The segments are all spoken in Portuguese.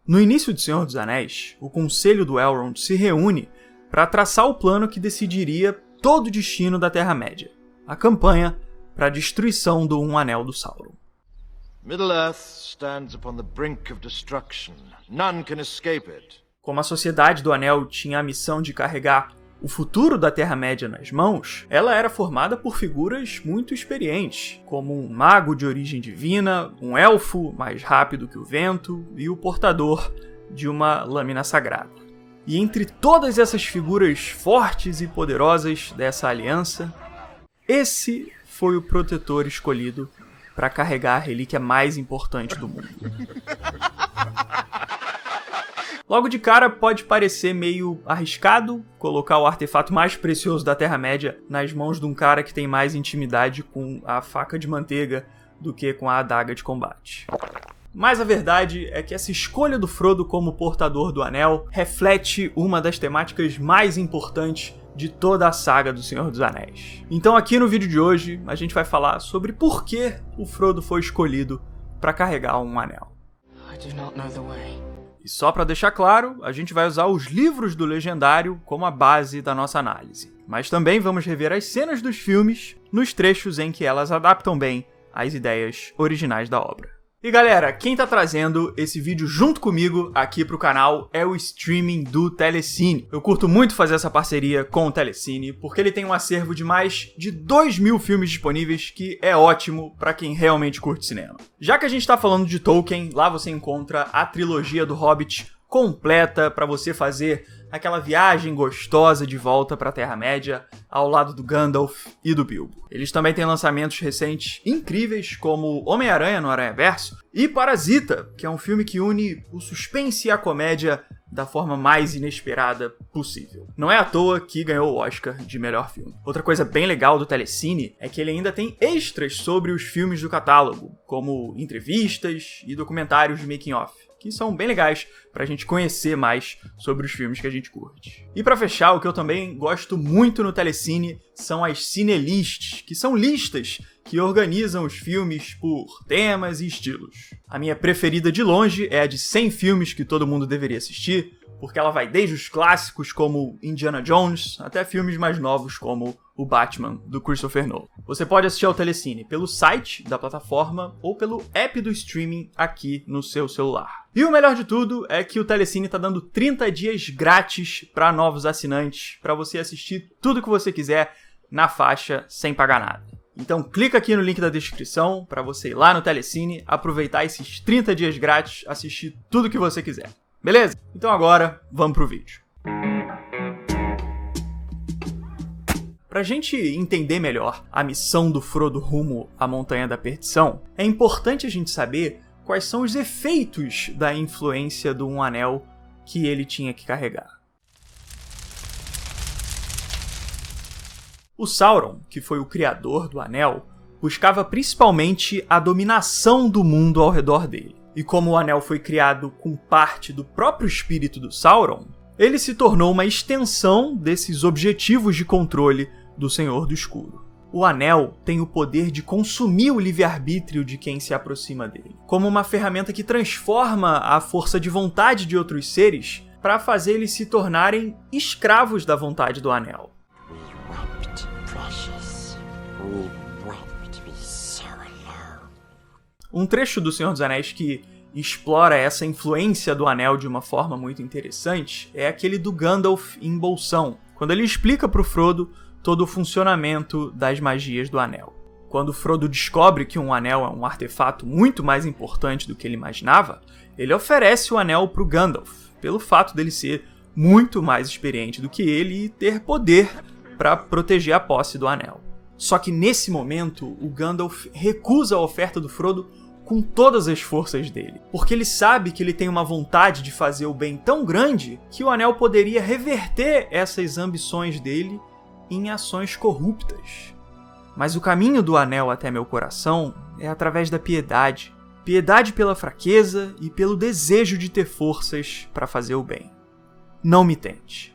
No início de Senhor dos Anéis, o Conselho do Elrond se reúne para traçar o plano que decidiria todo o destino da Terra-média, a campanha para a destruição do Um Anel do Sauron. Middle-earth stands upon the brink of destruction. None can escape it. Como a Sociedade do Anel tinha a missão de carregar o futuro da Terra-média nas mãos, ela era formada por figuras muito experientes, como um mago de origem divina, um elfo mais rápido que o vento e o portador de uma lâmina sagrada. E entre todas essas figuras fortes e poderosas dessa aliança, esse foi o protetor escolhido para carregar a relíquia mais importante do mundo. Logo de cara, pode parecer meio arriscado colocar o artefato mais precioso da Terra-média nas mãos de um cara que tem mais intimidade com a faca de manteiga do que com a adaga de combate. Mas a verdade é que essa escolha do Frodo como portador do Anel reflete uma das temáticas mais importantes de toda a saga do Senhor dos Anéis. Então aqui no vídeo de hoje, a gente vai falar sobre por que o Frodo foi escolhido para carregar um anel. I do not know the way. E só para deixar claro, a gente vai usar os livros do Legendário como a base da nossa análise. Mas também vamos rever as cenas dos filmes nos trechos em que elas adaptam bem as ideias originais da obra. E galera, quem tá trazendo esse vídeo junto comigo aqui pro canal é o streaming do Telecine. Eu curto muito fazer essa parceria com o Telecine, porque ele tem um acervo de mais de 2.000 filmes disponíveis, que é ótimo pra quem realmente curte cinema. Já que a gente tá falando de Tolkien, lá você encontra a trilogia do Hobbit completa pra você fazer aquela viagem gostosa de volta pra Terra-média ao lado do Gandalf e do Bilbo. Eles também têm lançamentos recentes incríveis como Homem-Aranha no Aranhaverso e Parasita, que é um filme que une o suspense e a comédia da forma mais inesperada possível. Não é à toa que ganhou o Oscar de melhor filme. Outra coisa bem legal do Telecine é que ele ainda tem extras sobre os filmes do catálogo, como entrevistas e documentários de making of, que são bem legais pra gente conhecer mais sobre os filmes que a gente curte. E pra fechar, o que eu também gosto muito no Telecine são as cinelists, que são listas que organizam os filmes por temas e estilos. A minha preferida de longe é a de 100 filmes que todo mundo deveria assistir, porque ela vai desde os clássicos como Indiana Jones até filmes mais novos como o Batman, do Christopher Nolan. Você pode assistir ao Telecine pelo site da plataforma ou pelo app do streaming aqui no seu celular. E o melhor de tudo é que o Telecine tá dando 30 dias grátis para novos assinantes, para você assistir tudo que você quiser na faixa sem pagar nada. Então clica aqui no link da descrição para você ir lá no Telecine, aproveitar esses 30 dias grátis, assistir tudo que você quiser. Beleza? Então agora, vamos pro vídeo. Pra gente entender melhor a missão do Frodo rumo à Montanha da Perdição, é importante a gente saber quais são os efeitos da influência do Um Anel que ele tinha que carregar. O Sauron, que foi o criador do Anel, buscava principalmente a dominação do mundo ao redor dele. E como o Anel foi criado com parte do próprio espírito do Sauron, ele se tornou uma extensão desses objetivos de controle do Senhor do Escuro. O Anel tem o poder de consumir o livre-arbítrio de quem se aproxima dele, como uma ferramenta que transforma a força de vontade de outros seres para fazer eles se tornarem escravos da vontade do Anel. Um trecho do Senhor dos Anéis que explora essa influência do Anel de uma forma muito interessante é aquele do Gandalf em Bolsão, quando ele explica para o Frodo todo o funcionamento das magias do Anel. Quando Frodo descobre que um anel é um artefato muito mais importante do que ele imaginava, ele oferece o anel para o Gandalf, pelo fato dele ser muito mais experiente do que ele e ter poder para proteger a posse do anel. Só que nesse momento, o Gandalf recusa a oferta do Frodo com todas as forças dele, porque ele sabe que ele tem uma vontade de fazer o bem tão grande que o anel poderia reverter essas ambições dele em ações corruptas. Mas o caminho do anel até meu coração é através da piedade. Piedade pela fraqueza e pelo desejo de ter forças para fazer o bem. Não me tente.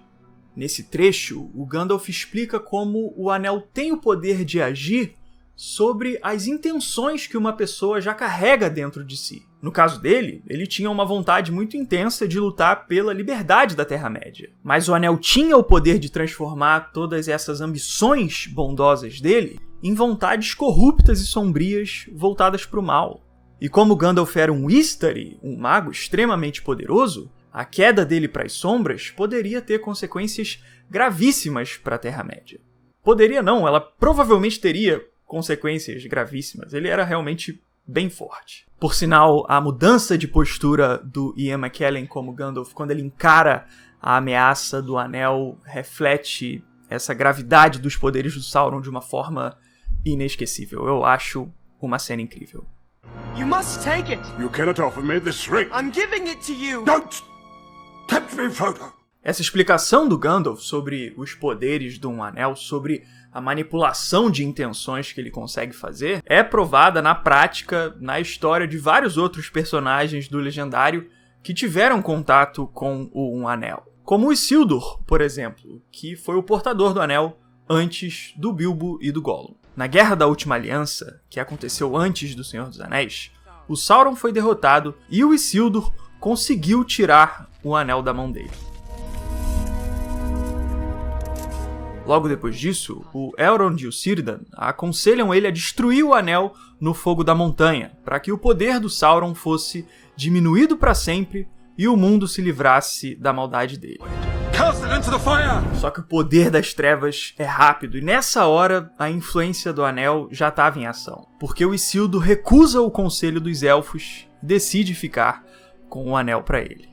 Nesse trecho, o Gandalf explica como o anel tem o poder de agir sobre as intenções que uma pessoa já carrega dentro de si. No caso dele, ele tinha uma vontade muito intensa de lutar pela liberdade da Terra-média. Mas o Anel tinha o poder de transformar todas essas ambições bondosas dele em vontades corruptas e sombrias voltadas para o mal. E como Gandalf era um Istari, um mago extremamente poderoso, a queda dele para as sombras poderia ter consequências gravíssimas para a Terra-média. Poderia não, ela provavelmente teria consequências gravíssimas. Ele era realmente bem forte. Por sinal, a mudança de postura do Ian McKellen como Gandalf, quando ele encara a ameaça do Anel, reflete essa gravidade dos poderes do Sauron de uma forma inesquecível. Eu acho uma cena incrível. You must take it. You cannot offer me this ring. I'm giving it to you. Don't tempt me, Frodo. Essa explicação do Gandalf sobre os poderes de um anel, sobre a manipulação de intenções que ele consegue fazer, é provada na prática, na história de vários outros personagens do Legendário que tiveram contato com um anel. Como o Isildur, por exemplo, que foi o portador do anel antes do Bilbo e do Gollum. Na Guerra da Última Aliança, que aconteceu antes do Senhor dos Anéis, o Sauron foi derrotado e o Isildur conseguiu tirar o anel da mão dele. Logo depois disso, o Elrond e o Círdan aconselham ele a destruir o anel no fogo da montanha, para que o poder do Sauron fosse diminuído para sempre e o mundo se livrasse da maldade dele. Só que o poder das trevas é rápido, e nessa hora a influência do anel já estava em ação, porque o Isildur recusa o conselho dos elfos e decide ficar com o anel para ele.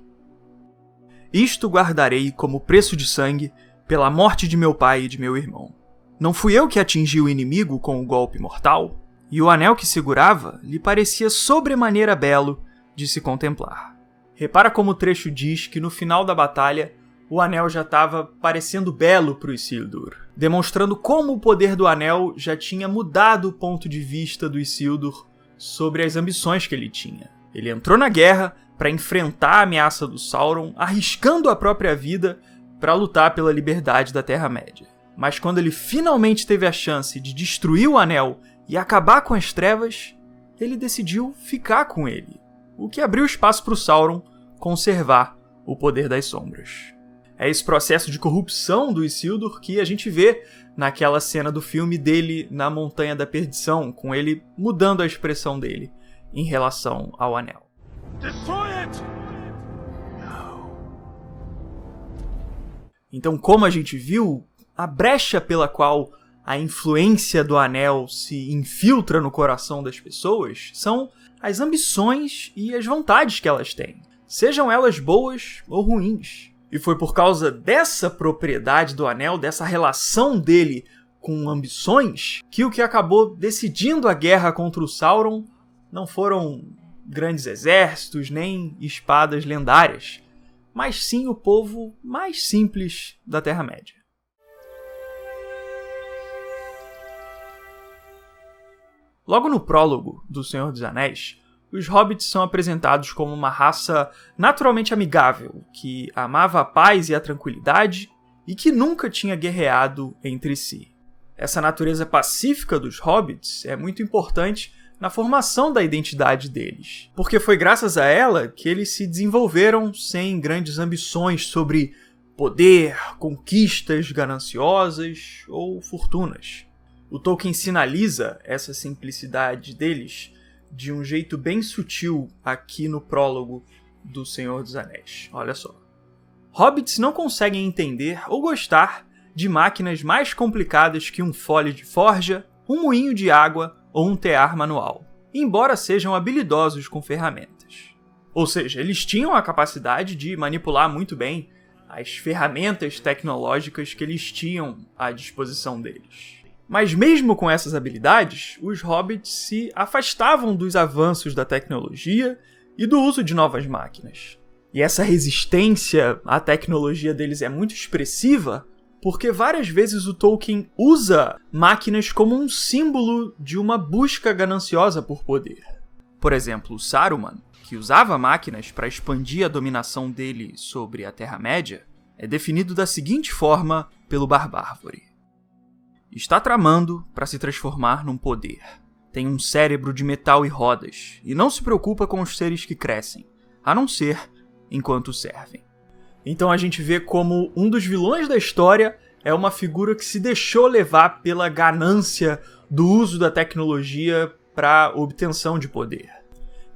Isto guardarei como preço de sangue pela morte de meu pai e de meu irmão. Não fui eu que atingi o inimigo com o golpe mortal? E o anel que segurava lhe parecia sobremaneira belo de se contemplar. Repara como o trecho diz que no final da batalha o anel já estava parecendo belo para o Isildur, demonstrando como o poder do anel já tinha mudado o ponto de vista do Isildur sobre as ambições que ele tinha. Ele entrou na guerra para enfrentar a ameaça do Sauron, arriscando a própria vida para lutar pela liberdade da Terra-média. Mas quando ele finalmente teve a chance de destruir o anel e acabar com as trevas, ele decidiu ficar com ele, o que abriu espaço para o Sauron conservar o poder das sombras. É esse processo de corrupção do Isildur que a gente vê naquela cena do filme dele na Montanha da Perdição, com ele mudando a expressão dele em relação ao anel. Destroy it! Então, como a gente viu, a brecha pela qual a influência do anel se infiltra no coração das pessoas são as ambições e as vontades que elas têm, sejam elas boas ou ruins. E foi por causa dessa propriedade do anel, dessa relação dele com ambições, que o que acabou decidindo a guerra contra o Sauron não foram grandes exércitos nem espadas lendárias, mas sim o povo mais simples da Terra-média. Logo no prólogo do Senhor dos Anéis, os hobbits são apresentados como uma raça naturalmente amigável, que amava a paz e a tranquilidade e que nunca tinha guerreado entre si. Essa natureza pacífica dos hobbits é muito importante na formação da identidade deles, porque foi graças a ela que eles se desenvolveram sem grandes ambições sobre poder, conquistas gananciosas ou fortunas. O Tolkien sinaliza essa simplicidade deles de um jeito bem sutil aqui no prólogo do Senhor dos Anéis. Olha só. Hobbits não conseguem entender ou gostar de máquinas mais complicadas que um fole de forja, um moinho de água ou um tear manual, embora sejam habilidosos com ferramentas. Ou seja, eles tinham a capacidade de manipular muito bem as ferramentas tecnológicas que eles tinham à disposição deles. Mas mesmo com essas habilidades, os hobbits se afastavam dos avanços da tecnologia e do uso de novas máquinas. E essa resistência à tecnologia deles é muito expressiva, porque várias vezes o Tolkien usa máquinas como um símbolo de uma busca gananciosa por poder. Por exemplo, Saruman, que usava máquinas para expandir a dominação dele sobre a Terra-média, é definido da seguinte forma pelo Barbárvore. está tramando para se transformar num poder. Tem um cérebro de metal e rodas, e não se preocupa com os seres que crescem, a não ser enquanto servem. Então a gente vê como um dos vilões da história é uma figura que se deixou levar pela ganância do uso da tecnologia para obtenção de poder.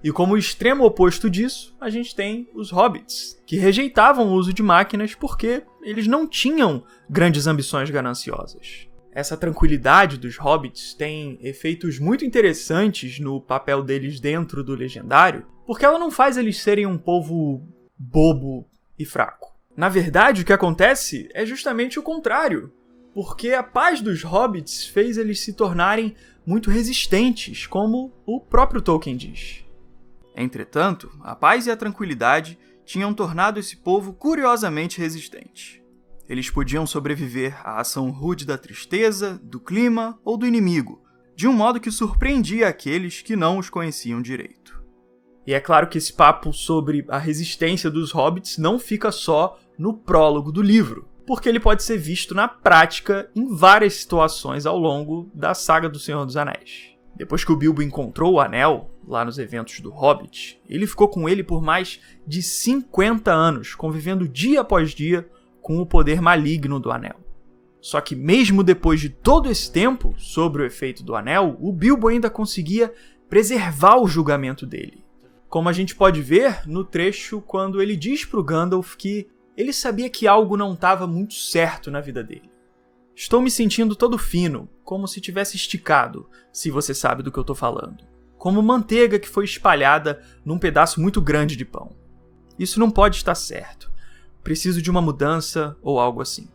E como extremo oposto disso, a gente tem os hobbits, que rejeitavam o uso de máquinas porque eles não tinham grandes ambições gananciosas. Essa tranquilidade dos hobbits tem efeitos muito interessantes no papel deles dentro do Legendário, porque ela não faz eles serem um povo bobo e fraco. Na verdade, o que acontece é justamente o contrário, porque a paz dos hobbits fez eles se tornarem muito resistentes, como o próprio Tolkien diz. Entretanto, a paz e a tranquilidade tinham tornado esse povo curiosamente resistente. Eles podiam sobreviver à ação rude da tristeza, do clima ou do inimigo, de um modo que surpreendia aqueles que não os conheciam direito. E é claro que esse papo sobre a resistência dos hobbits não fica só no prólogo do livro, porque ele pode ser visto na prática em várias situações ao longo da saga do Senhor dos Anéis. Depois que o Bilbo encontrou o Anel, lá nos eventos do Hobbit, ele ficou com ele por mais de 50 anos, convivendo dia após dia com o poder maligno do Anel. Só que mesmo depois de todo esse tempo, sobre o efeito do Anel, o Bilbo ainda conseguia preservar o julgamento dele. Como a gente pode ver no trecho quando ele diz pro Gandalf que ele sabia que algo não estava muito certo na vida dele. Estou me sentindo todo fino, como se tivesse esticado, se você sabe do que eu tô falando. Como manteiga que foi espalhada num pedaço muito grande de pão. Isso não pode estar certo. Preciso de uma mudança ou algo assim.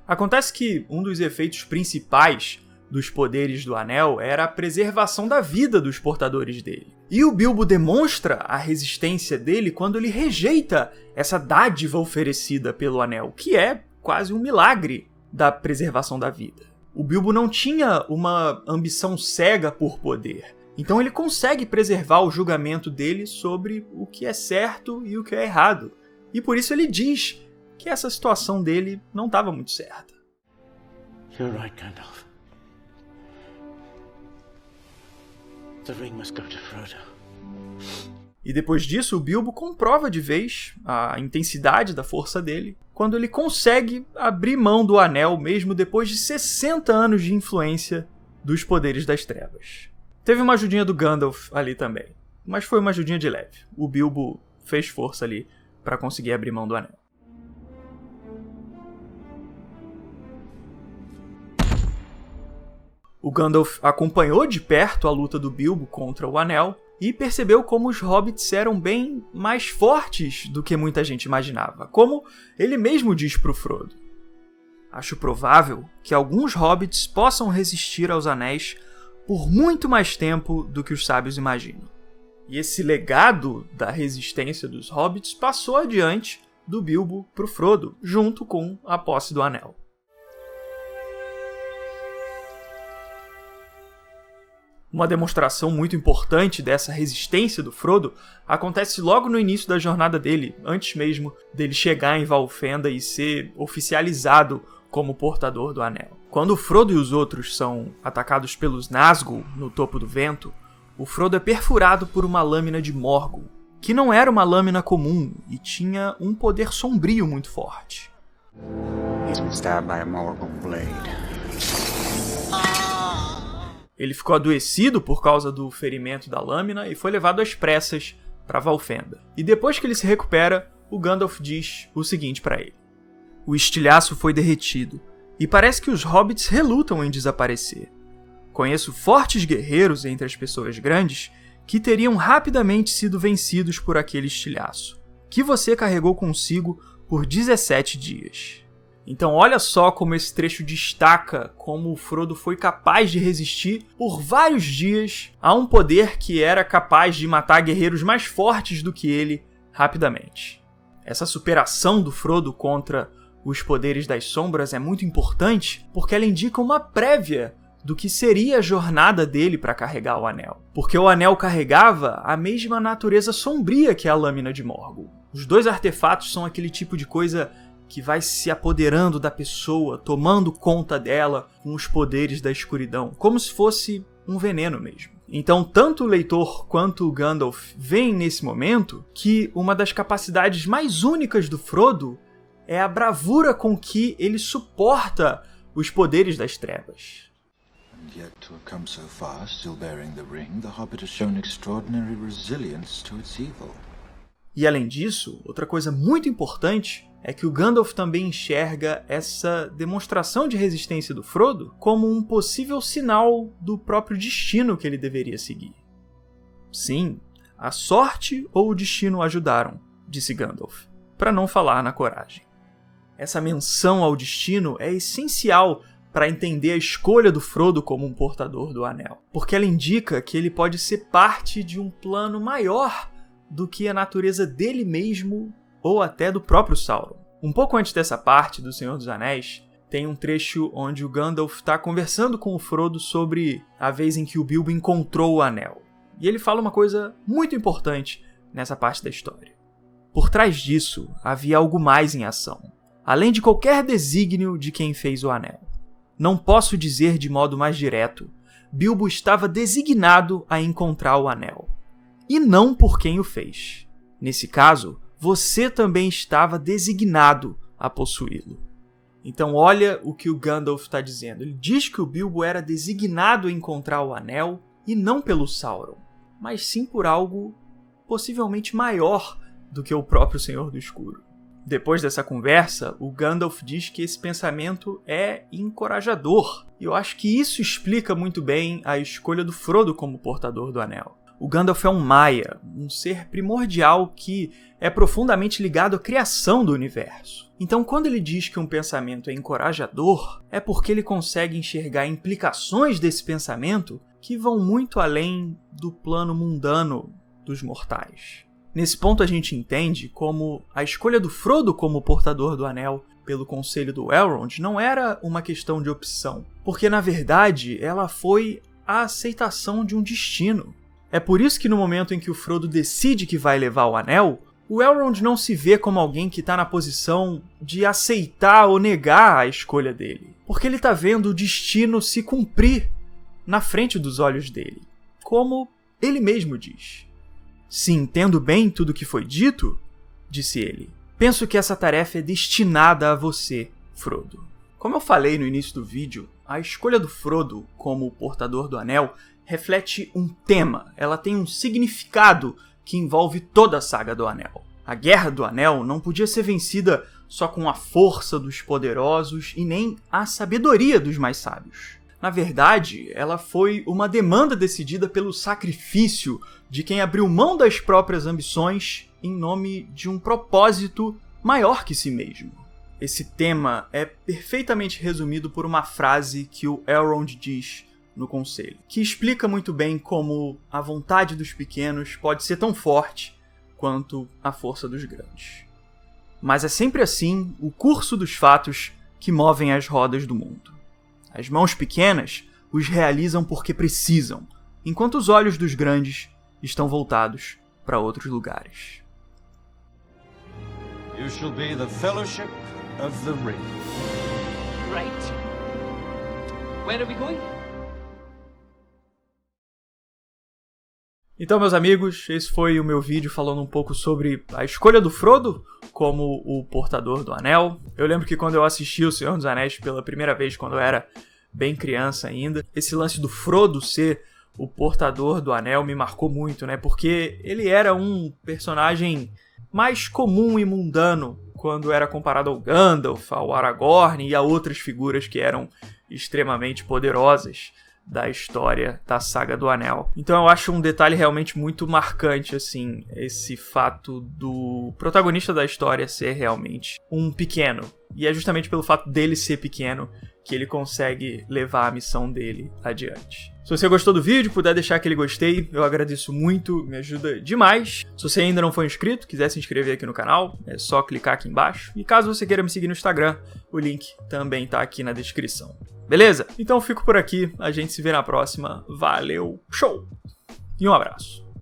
Acontece que um dos efeitos principais dos poderes do Anel era a preservação da vida dos portadores dele. E o Bilbo demonstra a resistência dele quando ele rejeita essa dádiva oferecida pelo Anel, que é quase um milagre da preservação da vida. O Bilbo não tinha uma ambição cega por poder, então ele consegue preservar o julgamento dele sobre o que é certo e o que é errado. E por isso ele diz que essa situação dele não estava muito certa. You're right, Gandalf. The ring must go to Frodo. E depois disso, o Bilbo comprova de vez a intensidade da força dele quando ele consegue abrir mão do Anel mesmo depois de 60 anos de influência dos poderes das trevas. Teve uma ajudinha do Gandalf ali também, mas foi uma ajudinha de leve. O Bilbo fez força ali para conseguir abrir mão do Anel. O Gandalf acompanhou de perto a luta do Bilbo contra o Anel e percebeu como os hobbits eram bem mais fortes do que muita gente imaginava, como ele mesmo diz pro Frodo. Acho provável que alguns hobbits possam resistir aos anéis por muito mais tempo do que os sábios imaginam. E esse legado da resistência dos hobbits passou adiante do Bilbo pro Frodo, junto com a posse do Anel. Uma demonstração muito importante dessa resistência do Frodo acontece logo no início da jornada dele, antes mesmo dele chegar em Valfenda e ser oficializado como portador do Anel. Quando o Frodo e os outros são atacados pelos Nazgûl no topo do vento, o Frodo é perfurado por uma lâmina de Morgul, que não era uma lâmina comum e tinha um poder sombrio muito forte. He's been stabbed by a Morgul blade. Ele ficou adoecido por causa do ferimento da lâmina e foi levado às pressas para Valfenda. E depois que ele se recupera, o Gandalf diz o seguinte para ele: o estilhaço foi derretido, e parece que os hobbits relutam em desaparecer. Conheço fortes guerreiros entre as pessoas grandes que teriam rapidamente sido vencidos por aquele estilhaço, que você carregou consigo por 17 dias. Então olha só como esse trecho destaca como o Frodo foi capaz de resistir por vários dias a um poder que era capaz de matar guerreiros mais fortes do que ele rapidamente. Essa superação do Frodo contra os poderes das sombras é muito importante porque ela indica uma prévia do que seria a jornada dele para carregar o Anel. Porque o Anel carregava a mesma natureza sombria que a lâmina de Morgul. Os dois artefatos são aquele tipo de coisa que vai se apoderando da pessoa, tomando conta dela com os poderes da escuridão, como se fosse um veneno mesmo. Então, tanto o leitor quanto o Gandalf veem nesse momento que uma das capacidades mais únicas do Frodo é a bravura com que ele suporta os poderes das trevas. And yet to have come so far, still bearing the ring, the Hobbit has shown extraordinary resilience to its evil. E além disso, outra coisa muito importante é que o Gandalf também enxerga essa demonstração de resistência do Frodo como um possível sinal do próprio destino que ele deveria seguir. Sim, a sorte ou o destino o ajudaram, disse Gandalf, para não falar na coragem. Essa menção ao destino é essencial para entender a escolha do Frodo como um portador do Anel, porque ela indica que ele pode ser parte de um plano maior do que a natureza dele mesmo ou até do próprio Sauron. Um pouco antes dessa parte do Senhor dos Anéis, tem um trecho onde o Gandalf está conversando com o Frodo sobre a vez em que o Bilbo encontrou o Anel. E ele fala uma coisa muito importante nessa parte da história. Por trás disso, havia algo mais em ação, além de qualquer desígnio de quem fez o Anel. Não posso dizer de modo mais direto, Bilbo estava designado a encontrar o Anel. E não por quem o fez. Nesse caso, você também estava designado a possuí-lo. Então olha o que o Gandalf está dizendo. Ele diz que o Bilbo era designado a encontrar o Anel, e não pelo Sauron, mas sim por algo possivelmente maior do que o próprio Senhor do Escuro. Depois dessa conversa, o Gandalf diz que esse pensamento é encorajador. E eu acho que isso explica muito bem a escolha do Frodo como portador do Anel. O Gandalf é um Maia, um ser primordial que é profundamente ligado à criação do universo. Então, quando ele diz que um pensamento é encorajador, é porque ele consegue enxergar implicações desse pensamento que vão muito além do plano mundano dos mortais. Nesse ponto, a gente entende como a escolha do Frodo como portador do Anel pelo conselho do Elrond não era uma questão de opção, porque, na verdade, ela foi a aceitação de um destino. É por isso que no momento em que o Frodo decide que vai levar o Anel, o Elrond não se vê como alguém que está na posição de aceitar ou negar a escolha dele, porque ele está vendo o destino se cumprir na frente dos olhos dele, como ele mesmo diz. Se entendo bem tudo o que foi dito, disse ele, penso que essa tarefa é destinada a você, Frodo. Como eu falei no início do vídeo, a escolha do Frodo como portador do Anel reflete um tema, ela tem um significado que envolve toda a saga do Anel. A Guerra do Anel não podia ser vencida só com a força dos poderosos e nem a sabedoria dos mais sábios. Na verdade, ela foi uma demanda decidida pelo sacrifício de quem abriu mão das próprias ambições em nome de um propósito maior que si mesmo. Esse tema é perfeitamente resumido por uma frase que o Elrond diz no Conselho, que explica muito bem como a vontade dos pequenos pode ser tão forte quanto a força dos grandes. Mas é sempre assim o curso dos fatos que movem as rodas do mundo. As mãos pequenas os realizam porque precisam, enquanto os olhos dos grandes estão voltados para outros lugares. You shall be the Fellowship of the Ring. Right. Where are we going? Então, meus amigos, esse foi o meu vídeo falando um pouco sobre a escolha do Frodo como o portador do Anel. Eu lembro que quando eu assisti O Senhor dos Anéis pela primeira vez, quando eu era bem criança ainda, esse lance do Frodo ser o portador do Anel me marcou muito, né? Porque ele era um personagem mais comum e mundano quando era comparado ao Gandalf, ao Aragorn e a outras figuras que eram extremamente poderosas da história da Saga do Anel. Então eu acho um detalhe realmente muito marcante, assim, esse fato do protagonista da história ser realmente um pequeno. E é justamente pelo fato dele ser pequeno que ele consegue levar a missão dele adiante. Se você gostou do vídeo, puder deixar aquele gostei, eu agradeço muito, me ajuda demais. Se você ainda não for inscrito, quiser se inscrever aqui no canal, é só clicar aqui embaixo. E caso você queira me seguir no Instagram, o link também tá aqui na descrição. Beleza? Então fico por aqui, a gente se vê na próxima. Valeu, show! E um abraço.